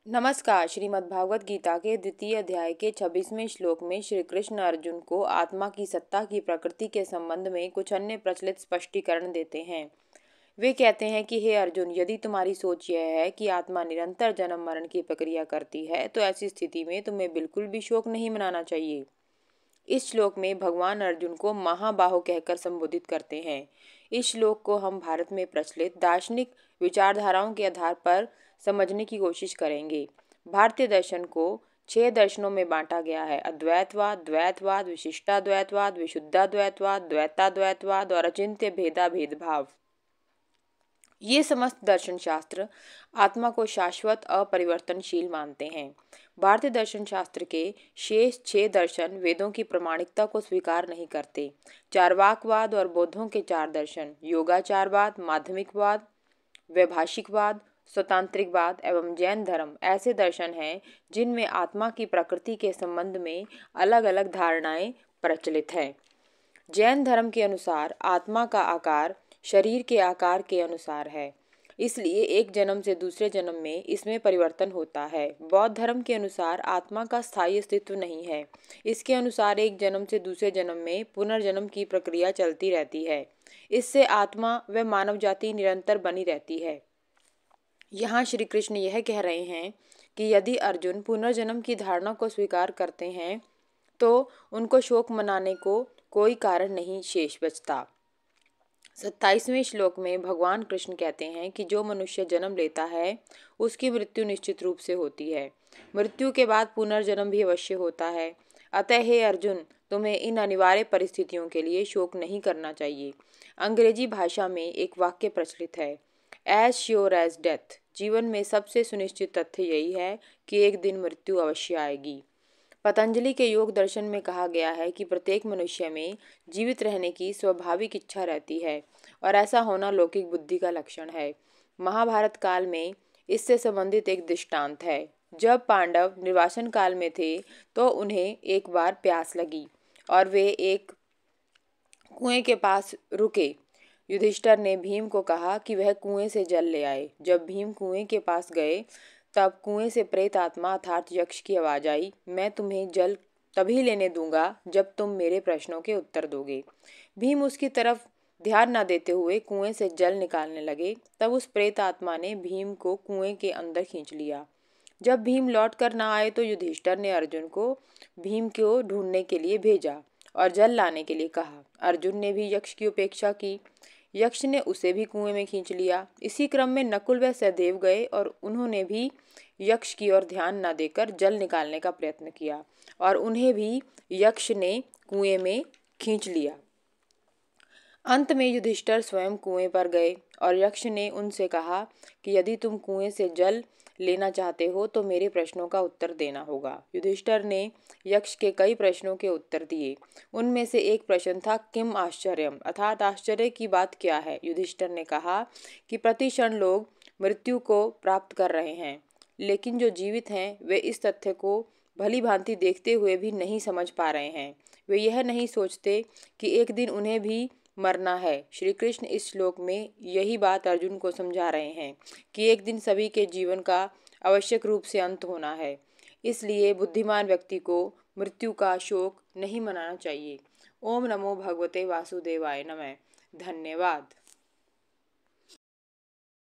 नमस्कार। श्रीमद् भागवत गीता के द्वितीय अध्याय के 26वें श्लोक में श्री कृष्ण अर्जुन को आत्मा की सत्ता की प्रकृति के संबंध में कुछ अन्य प्रचलित स्पष्टीकरण देते हैं। वे कहते हैं कि हे अर्जुन, यदि तुम्हारी सोच यह है कि आत्मा निरंतर जन्म मरण की प्रक्रिया करती है तो ऐसी स्थिति में तुम्हें बिल्कुल भी शोक नहीं मनाना चाहिए। इस श्लोक में भगवान अर्जुन को महाबाहो कहकर संबोधित करते हैं। इस श्लोक को हम भारत में प्रचलित दार्शनिक विचारधाराओं के आधार पर समझने की कोशिश करेंगे। भारतीय दर्शन को 6 दर्शनों में बांटा गया है: अद्वैतवाद, द्वैतवाद, विशिष्टाद्वैतवाद, विशुद्धाद्वैतवाद, द्वैताद्वैतवाद और अचिंत्य भेदा भेदभाव। ये समस्त दर्शन शास्त्र आत्मा को शाश्वत अपरिवर्तनशील मानते हैं। भारतीय दर्शन शास्त्र के शेष 6 दर्शन वेदों की प्रामाणिकता को स्वीकार नहीं करते। चार्वाकवाद और बौद्धों के 4 दर्शन योगाचारवाद, माध्यमिकवाद, वैभाषिकवाद, स्वतांत्रिकवाद एवं जैन धर्म ऐसे दर्शन हैं जिनमें आत्मा की प्रकृति के संबंध में अलग अलग धारणाएं प्रचलित हैं। जैन धर्म के अनुसार आत्मा का आकार शरीर के आकार के अनुसार है, इसलिए एक जन्म से दूसरे जन्म में इसमें परिवर्तन होता है। बौद्ध धर्म के अनुसार आत्मा का स्थायी अस्तित्व नहीं है। इसके अनुसार एक जन्म से दूसरे जन्म में पुनर्जन्म की प्रक्रिया चलती रहती है। इससे आत्मा व मानव जाति निरंतर बनी रहती है। यहाँ श्री कृष्ण यह कह रहे हैं कि यदि अर्जुन पुनर्जन्म की धारणा को स्वीकार करते हैं तो उनको शोक मनाने को कोई कारण नहीं शेष बचता। 27वें श्लोक में भगवान कृष्ण कहते हैं कि जो मनुष्य जन्म लेता है उसकी मृत्यु निश्चित रूप से होती है। मृत्यु के बाद पुनर्जन्म भी अवश्य होता है। अतः हे अर्जुन, तुम्हें इन अनिवार्य परिस्थितियों के लिए शोक नहीं करना चाहिए। अंग्रेजी भाषा में एक वाक्य प्रचलित है, एज श्योर एज डेथ। जीवन में सबसे सुनिश्चित तथ्य यही है कि एक दिन मृत्यु अवश्य आएगी। पतंजलि के योग दर्शन में कहा गया है कि प्रत्येक मनुष्य में जीवित रहने की स्वाभाविक इच्छा रहती है और ऐसा होना लौकिक बुद्धि का लक्षण है। महाभारत काल में इससे संबंधित एक दृष्टांत है। जब पांडव निर्वासन काल में थे तो उन्हें एक बार प्यास लगी और वे एक कुएं के पास रुके। युधिष्ठिर ने भीम को कहा कि वह कुएं से जल ले आए। जब भीम कुएं के पास गए तब कुएं से प्रेत आत्मा अर्थात यक्ष की आवाज आई, मैं तुम्हें जल तभी लेने दूंगा जब तुम मेरे प्रश्नों के उत्तर दोगे। भीम उसकी तरफ ध्यान न देते हुए कुएं से जल निकालने लगे। तब उस प्रेत आत्मा ने भीम को कुएं के अंदर खींच लिया। जब भीम लौट कर न आए तो युधिष्ठिर ने अर्जुन को भीम को ढूंढने के लिए भेजा और जल लाने के लिए कहा। अर्जुन ने भी यक्ष की उपेक्षा की। यक्ष ने उसे भी कुएं में खींच लिया। इसी क्रम में नकुल व सहदेव गए और उन्होंने भी यक्ष की ओर ध्यान न देकर जल निकालने का प्रयत्न किया और उन्हें भी यक्ष ने कुएं में खींच लिया। अंत में युधिष्ठिर स्वयं कुएं पर गए और यक्ष ने उनसे कहा कि यदि तुम कुएं से जल लेना चाहते हो तो मेरे प्रश्नों का उत्तर देना होगा। युधिष्ठिर ने यक्ष के कई प्रश्नों के उत्तर दिए। उनमें से एक प्रश्न था, किम आश्चर्यम, अर्थात आश्चर्य की बात क्या है। युधिष्ठिर ने कहा कि प्रति क्षण लोग मृत्यु को प्राप्त कर रहे हैं, लेकिन जो जीवित हैं वे इस तथ्य को भली भांति देखते हुए भी नहीं समझ पा रहे हैं। वे यह नहीं सोचते कि एक दिन उन्हें भी मरना है। श्री कृष्ण इस श्लोक में यही बात अर्जुन को समझा रहे हैं कि एक दिन सभी के जीवन का आवश्यक रूप से अंत होना है। इसलिए बुद्धिमान व्यक्ति को मृत्यु का शोक नहीं मनाना चाहिए। ओम नमो भगवते वासुदेवाय नमः। धन्यवाद।